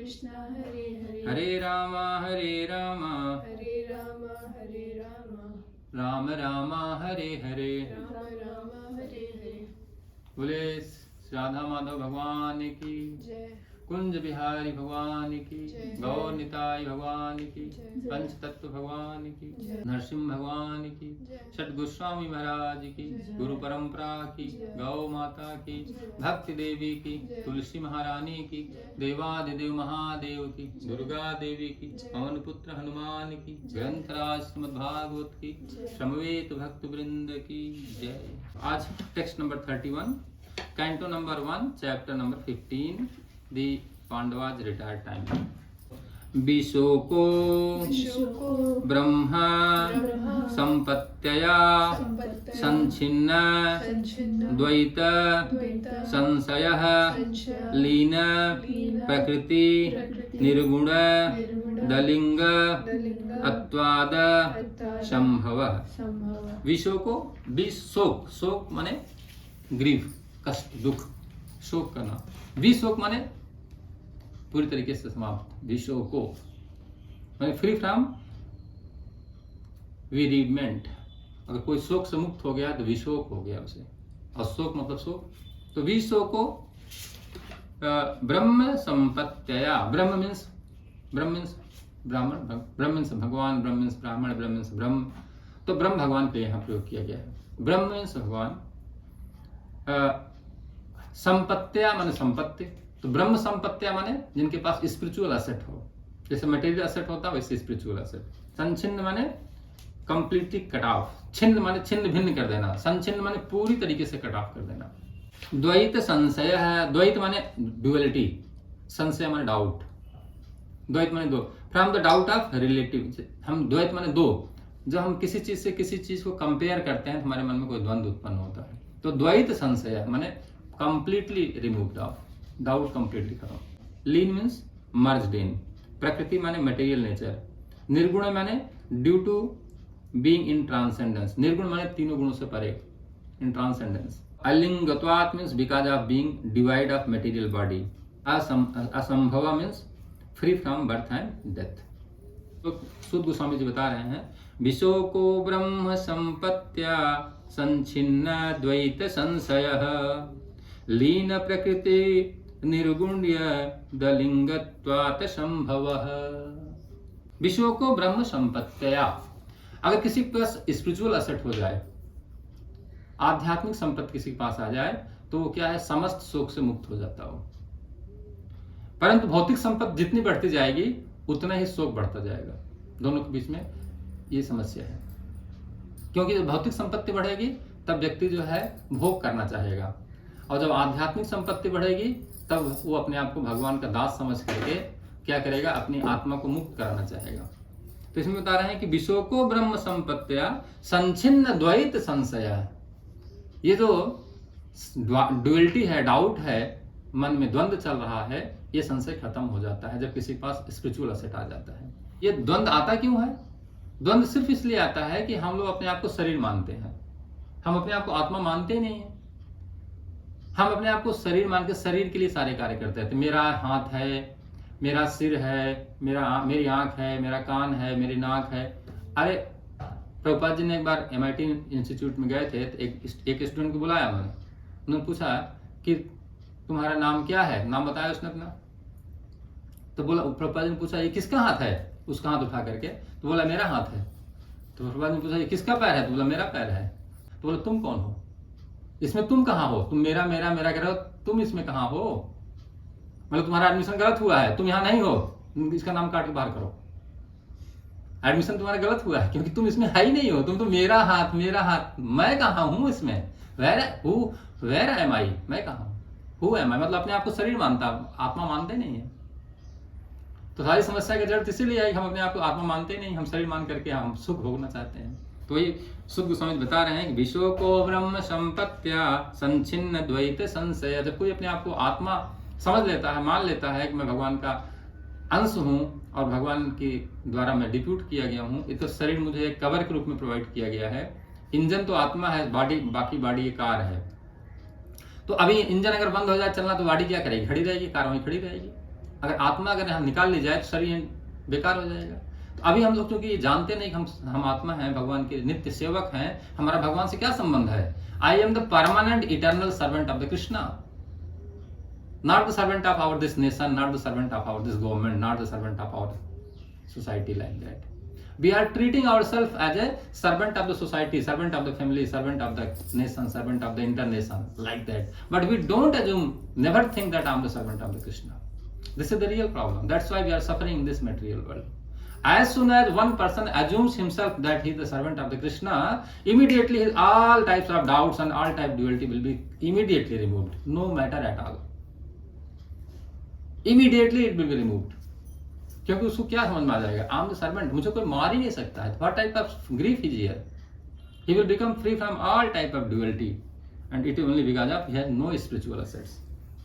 कृष्ण हरे हरे हरे राम हरे राम हरे राम हरे राम राम राम हरे हरे। राम राम हरे हरे। बोले राधा माधव भगवान की जय। कुंज बिहारी भगवान की जय। गौर निताई भगवान की जय। पंच तत्व भगवान की जय। नरसिंह भगवान की जय। छठ गोस्वामी महाराज की जय। गुरु परंपरा की जय। गौ माता की जय। भक्ति देवी की जय। तुलसी महारानी की जय। देवादिदेव महादेव की जय। दुर्गा देवी की जय। पवन पुत्र हनुमान की जय। ग्रंथराज श्रीमद् भागवत की जय। समवेत भक्त वृंद की जय। आज text number 31 canto number 1 chapter number 15 दी पांडवाज रिटायर्ड टाइम। विशोको विशोको ब्रह्म ब्रह्म संपत्तया संपत्तया संच्छिन्न संच्छिन्न द्वैत द्वैत संशयः संशयः लीन लीन प्रकृति प्रकृति निर्गुण निर्गुण दलिंग दलिंग अत्वाद अत्वाद संभवः। संभव। विशोको शोक, शोक माने ग्रीफ, कष्ट, दुख, शोक करना। विशोक माने पूरी तरीके से समाप्त। विशोको माने फ्री फ्रॉम बेरीडमेंट। अगर कोई शोक से मुक्त हो गया तो विशोक हो गया उसे। और शोक मतलब शोक। तो विशोको ब्रह्म संपत्तया। ब्रह्म मीन्स ब्राह्मण, ब्रह्म मीन्स भगवान, ब्रह्म मीन्स ब्राह्मण, ब्रह्म मीन्स ब्रह्म। तो ब्रह्म भगवान के लिए यहाँ प्रयोग किया गया है। ब्रह्म मीन्स भगवान। संपत्तिया माने संपत्ति। तो ब्रह्म संपत्तिया माने जिनके पास स्पिरिचुअल एसेट हो। जैसे मटेरियल एसेट होता है वैसे स्पिरिचुअल एसेट। संचिन्न माने कंप्लीटली कट ऑफ। छिन्न माने छिन्न भिन्न कर देना। संचिन्न माने पूरी तरीके से कट ऑफ कर देना। द्वैत संशय है। द्वैत माने ड्युअलिटी, संशय माने डाउट। द्वैत माने दो, from the doubt of relative. हम द्वैत माने दो। जब हम किसी चीज से किसी चीज को कंपेयर करते हैं तो हमारे मन में कोई द्वंद्व उत्पन्न होता है। तो द्वैत संशय माने completely removed off, doubt completely खत्म। लीन मीन्स मर्ज्ड इन। प्रकृति माने मटेरियल नेचर। निर्गुण माने due to being in transcendence. निर्गुण माने तीनों गुणों से परे, इन ट्रांसेंडेंस। अलिंगत्वात् means because of being divide of material body. असंभव means free from birth and death. तो सुध गोस्वामी जी बता रहे हैं विशोको ब्रह्म संपत्त्या संच्छिन्न द्वैत संशयः लीन प्रकृति निर्गुण्य दलिंगत्वात् संभवः। विशोको ब्रह्म संपत्त्या। अगर किसी के पास स्पिरिचुअल एसेट हो जाए, आध्यात्मिक संपत्ति किसी के पास आ जाए तो वो क्या है, समस्त शोक से मुक्त हो जाता हो। परंतु भौतिक संपत्ति जितनी बढ़ती जाएगी उतना ही शोक बढ़ता जाएगा। दोनों के बीच में ये समस्या है। क्योंकि जब भौतिक संपत्ति बढ़ेगी तब व्यक्ति जो है भोग करना चाहेगा, और जब आध्यात्मिक संपत्ति बढ़ेगी तब वो अपने आप को भगवान का दास समझ करके क्या करेगा, अपनी आत्मा को मुक्त कराना चाहेगा। तो इसमें बता रहे हैं कि विशोको ब्रह्म संपत्तिया संच्छिन्न द्वैत संशय। ये जो ड्युअलिटी है, डाउट है, मन में द्वंद्व चल रहा है, ये संशय खत्म हो जाता है जब किसी के पास स्पिरिचुअल एसेट आ जाता है। ये द्वंद्व आता क्यों है? द्वंद्व सिर्फ इसलिए आता है कि हम लोग अपने आप को शरीर मानते हैं। हम अपने आप को आत्मा मानते ही नहीं है। हम अपने आप को शरीर मान के शरीर के लिए सारे कार्य करते हैं। तो मेरा हाथ है, मेरा सिर है, मेरी आंख है, मेरा कान है, मेरी नाक है। अरे प्रभुपाद जी ने एक बार MIT इंस्टीट्यूट में गए थे तो एक स्टूडेंट को बुलाया उन्होंने पूछा कि तुम्हारा नाम क्या है? नाम बताया उसने अपना। तो बोला, प्रभुपाद जी ने पूछा ये किसका हाथ है? उसका हाथ उठा करके तो बोला मेरा हाथ है। तो प्रभुपाद जी ने पूछा ये किसका पैर है? तो बोला मेरा पैर है। तो बोला तुम कौन हो? इसमें तुम कहाँ हो? तुम मेरा मेरा मेरा कह रहे हो, तुम इसमें कहाँ हो? मतलब तुम्हारा एडमिशन गलत हुआ है, तुम यहाँ नहीं हो, इसका नाम काट के बाहर करो। एडमिशन तुम्हारा गलत हुआ है क्योंकि तुम इसमें है ही नहीं हो। तुम तो मेरा हाथ, मैं कहाँ हूँ इसमें? वेर एम आई, मैं कहाँ हूँ? हु एम आई मतलब अपने आप को शरीर मानता, आत्मा मानते नहीं है। तो सारी समस्या की जड़ इसीलिए है कि हम अपने आप को आत्मा मानते ही नहीं, हम शरीर मान करके हम सुख भोगना चाहते हैं। तो ये सुध गोस्वामी बता रहे हैं कि विशोको ब्रह्म संपत्त्या संच्छिन्न द्वैत संशय। जब कोई अपने आप को आत्मा समझ लेता है, मान लेता है कि मैं भगवान का अंश हूँ और भगवान के द्वारा मैं डिप्यूट किया गया हूँ, ये तो शरीर मुझे एक कवर के रूप में प्रोवाइड किया गया है। इंजन तो आत्मा है, बॉडी बाकी बॉडी ये कार है। तो अभी इंजन अगर बंद हो जाए चलना तो बॉडी क्या करेगी? खड़ी रहेगी, कार वहीं खड़ी रहेगी। अगर आत्मा अगर यहाँ निकाल ली जाए तो शरीर बेकार हो जाएगा। तो अभी हम लोग क्योंकि ये जानते नहीं कि हम आत्मा हैं, भगवान के नित्य सेवक हैं, हमारा भगवान से क्या संबंध है? I am the permanent eternal servant of the Krishna, not the servant of our this nation, not the servant of our this government, not the servant of our society like that. We are treating ourselves as a servant of the society, servant of the family, servant of the nation, servant of the internation, like that. But we don't assume, never think that I am the servant of the Krishna. This is the real problem. That's why we are suffering in this material world. As soon as one person assumes himself that he is the servant of the Krishna, immediately all types of doubts and all type duality will be immediately removed, no matter at all. Immediately it will be removed. क्योंकि उसको क्या समझ में आ जाएगा? आई am the servant, मुझे कोई मार ही नहीं सकता है। What type of grief is here? He will become free from all type of duality and it only because of he has know spiritual assets.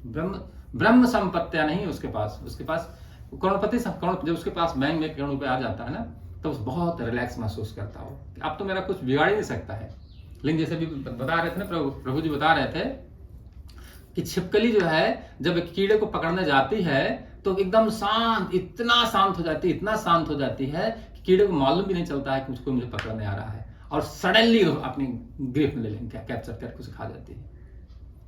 ब्रह्म संपत्तियां नहीं उसके पास। उसके पास करोड़पति, जब उसके पास बैंक में करोड़ रुपए आ जाता है ना, तो तो बहुत रिलैक्स महसूस करता हो कि अब तो मेरा कुछ बिगाड़ ही नहीं सकता है। लेकिन जैसे भी बता रहे थे ना, प्रभु जी बता रहे थे कि छिपकली जो है जब एक कीड़े को पकड़ने जाती है तो एकदम शांत, इतना शांत हो जाती है, इतना शांत हो जाती है कि कीड़े को मालूम भी नहीं चलता है कि मुझको मुझे पकड़ने आ रहा है, और सडनली अपनी ग्रिप में ले लेंगे, कैप्चर करके उसे खा जाती है।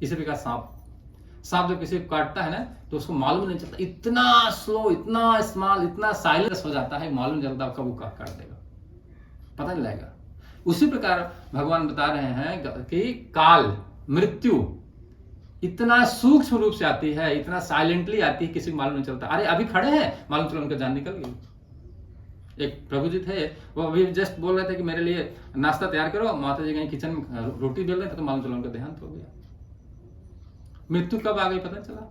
इसी प्रकार सांप जब किसी को काटता है ना तो उसको मालूम नहीं चलता, इतना स्लो, इतना स्मॉल, इतना साइलेंस हो जाता है, मालूम चलता कब वो काट देगा, पता नहीं लगेगा। उसी प्रकार भगवान बता रहे हैं कि काल, मृत्यु इतना सूक्ष्म रूप से आती है, इतना साइलेंटली आती है, किसी को मालूम नहीं चलता। अरे अभी खड़े हैं, मालूम चला उनका जान निकल गई। एक प्रभु जी थे, वो अभी जस्ट बोल रहे थे कि मेरे लिए नाश्ता तैयार करो, माता जी कहीं किचन में रोटी बेल रहे थे, तो मालूम चला उनका देहांत हो गया। मृत्यु कब आ गई पता नहीं चला।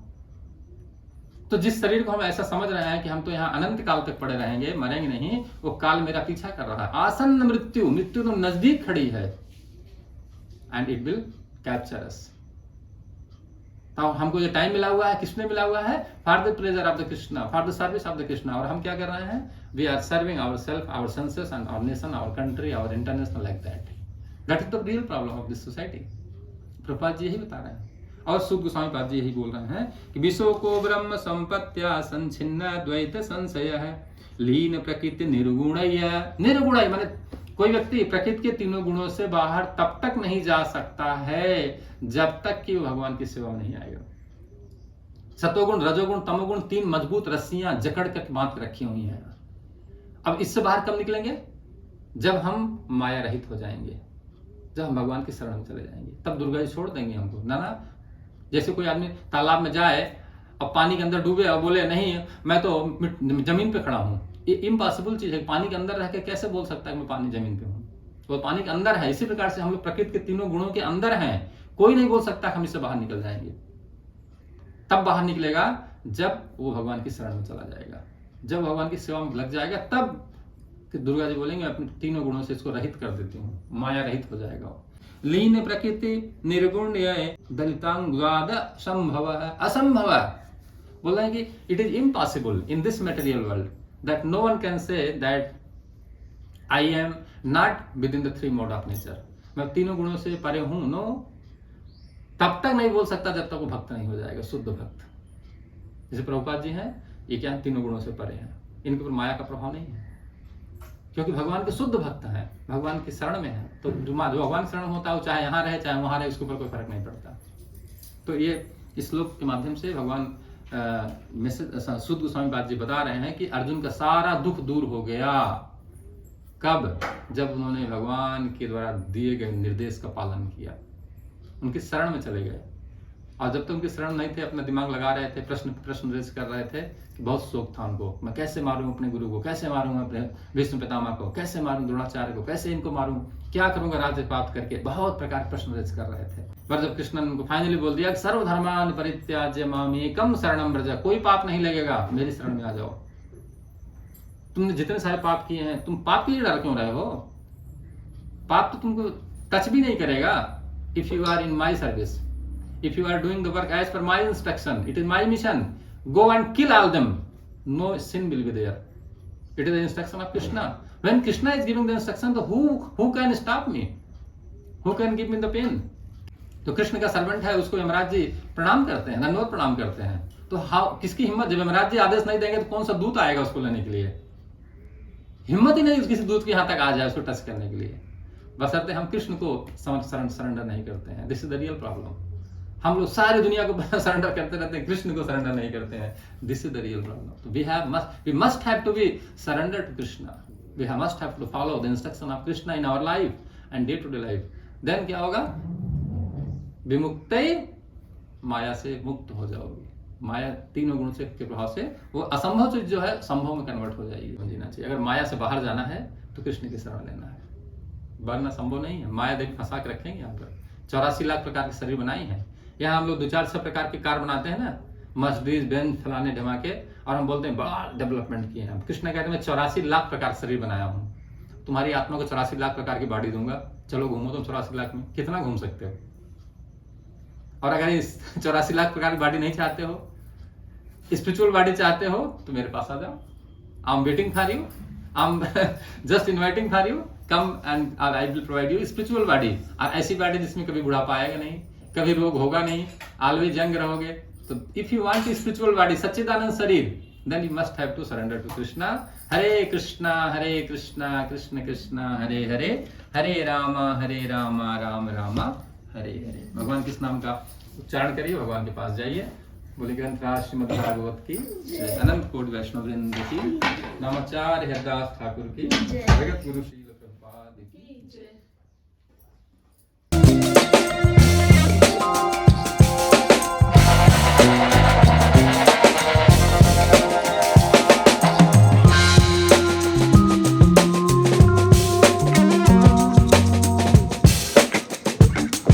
तो जिस शरीर को हम ऐसा समझ रहे हैं कि हम तो यहाँ अनंत काल तक पड़े रहेंगे, मरेंगे नहीं, वो काल मेरा पीछा कर रहा है। आसन्न मृत्यु तो नजदीक खड़ी है, एंड इट विल कैप्चर अस। तो हमको ये टाइम मिला हुआ है, किसने मिला हुआ है? For the pleasure of the Krishna, for the service of the Krishna. और हम क्या कर रहे हैं? We are serving our self, our senses and our nation, our country, our international, like that. That is the real problem of this society. Prabhupada ji यही बता रहे हैं, और सुख गोस्वामी पाद जी यही बोल रहे हैं कि विश्व को ब्रह्म संपत्त्या संचिन्न द्वैत संशय है, लीन प्रकृति निर्गुणय माने कोई व्यक्ति प्रकृति के तीनों गुणों से बाहर तब तक नहीं जा सकता है जब तक कि वो भगवान की सेवा में नहीं आएगा। सतोगुण, रजोगुण, तमोगुण, तीन मजबूत रस्सियां जकड़ कर बांध रखी हुई हैं। अब इससे बाहर कब निकलेंगे? जब हम माया रहित हो जाएंगे, जब हम भगवान की शरण में चले जाएंगे, तब दुर्गा जी छोड़ देंगे हमको। ना, जैसे कोई आदमी तालाब में जाए और पानी के अंदर डूबे और बोले नहीं मैं तो जमीन पे खड़ा हूं, ये इम्पॉसिबल चीज है। पानी के अंदर रह के कैसे बोल सकता है मैं पानी जमीन पे हूं? वो पानी के अंदर है। इसी प्रकार से हम लोग प्रकृति के तीनों गुणों के अंदर हैं, कोई नहीं बोल सकता हम इससे बाहर निकल जाएंगे। तब बाहर निकलेगा जब वो भगवान की शरण में चला जाएगा, जब भगवान की सेवा में लग जाएगा, तब कि दुर्गा जी बोलेंगे अपने तीनों गुणों से इसको रहित कर देती हूँ, माया रहित हो जाएगा। लीन प्रकृति निर्गुण दलितांगाद संभव असंभव, बोल रहे हैं कि it is impossible in this material world that no one can say that I am not within the three mode of nature. मैं तीनों गुणों से परे हूं, नो, तब तक नहीं बोल सकता जब तक वो भक्त नहीं हो जाएगा, शुद्ध भक्त। जैसे प्रभुपाद जी हैं, ये क्या तीनों गुणों से परे हैं, इनके ऊपर माया का प्रभाव नहीं है, क्योंकि भगवान के शुद्ध भक्त हैं, भगवान की शरण में है। तो जो भगवान शरण होता है वो चाहे यहाँ रहे चाहे वहां रहे, उसके ऊपर कोई फर्क नहीं पड़ता। तो ये इस श्लोक के माध्यम से भगवान शुद्ध गोस्वामी पाद जी बता रहे हैं कि अर्जुन का सारा दुख दूर हो गया। कब? जब उन्होंने भगवान के द्वारा दिए गए निर्देश का पालन किया, उनकी शरण में चले गए। और जब तक उनकी शरण नहीं थे, अपना दिमाग लगा रहे थे, प्रश्न रेज कर रहे थे कि बहुत शौक था उनको, मैं कैसे मारूं अपने गुरु को, कैसे मारूं अपने विष्णु पितामह को, कैसे मारूं द्रोणाचार्य को, कैसे इनको मारूं, क्या करूंगा राज्य प्राप्त करके, बहुत प्रकार के प्रश्न रेज कर रहे थे। पर जब कृष्ण ने उनको फाइनली बोल दिया कि सर्वधर्मान परित्याज्य मामेकं शरणं व्रज, कोई पाप नहीं लगेगा, मेरी शरण में आ जाओ। तुमने जितने सारे पाप किए हैं, तुम पाप के लिए डर क्यों रहे हो? पाप तो तुमको टच भी नहीं करेगा if you are in my service, if you are doing the work as per my instruction, it is my mission, go and kill all them, no sin will be there. It is the instruction of Krishna. When Krishna is giving the instruction, who can stop me, who can give me the pain? तो कृष्ण का servant है, उसको यमराज जी प्रणाम करते हैं, दंडवत प्रणाम करते हैं। तो किसकी हिम्मत, जब यमराज जी आदेश नहीं देंगे तो कौन सा दूत आएगा उसको लेने के लिए? हिम्मत ही नहीं किसी दूत के यहाँ तक आ जाए उसको टच करने के लिए। बशर्ते हम कृष्ण को सरेंडर नहीं करते हैं। This is the real problem. हम लोग सारी दुनिया को सरेंडर करते रहते हैं, कृष्ण को सरेंडर नहीं करते हैं। This is the real problem. We must have to be surrender to Krishna. We must have to follow the instruction of Krishna in our life and day to day life. देन क्या होगा? विमुक्त माया से मुक्त हो जाओगे। माया तीनों गुण से के प्रभाव से वो असंभव चीज जो है संभव में कन्वर्ट हो जाएगी। जीना चाहिए। अगर माया से बाहर जाना है तो कृष्ण की शरण लेना है, वरना संभव नहीं है। माया देख फंसा के रखेंगे। यहाँ पर 84 लाख प्रकार के शरीर बनाई है। यहाँ हम लोग 2-4 प्रकार के कार बनाते हैं ना, मर्सिडीज बेंज फलाने ढमाके, और हम बोलते हैं बड़ा डेवलपमेंट किए हैं। कृष्ण कहते हैं मैं 84 लाख प्रकार शरीर बनाया हूँ। तुम्हारी आत्मा को 84 लाख प्रकार की बॉडी दूंगा, चलो घूमो तुम 84 लाख में। कितना घूम सकते हो? और अगर इस 84 लाख प्रकार की बॉडी नहीं चाहते हो, स्पिरिचुअल बॉडी चाहते हो, तो मेरे पास आ जाओ। I am waiting for you, I am just inviting for you, come and I will provide you spiritual body. और ऐसी बॉडी जिसमें कभी बुढ़ापा आएगा नहीं, कभी रोग होगा नहीं, ऑलवेज यंग रहोगे। तो if you want spiritual body, सच्चिदानंद शरीर, then you must have to surrender to Krishna. Hare Krishna Krishna Krishna Hare Hare, Hare Ram Ram Ram Hare Hare. भगवान किस नाम का उच्चारण करिए, भगवान के पास जाइए। बोले ग्रंथराज श्रीमद् भागवत की, अनंत कोटि वैष्णव वृंद की, नामाचार्य हरदास ठाकुर की, जगत गुरु श्री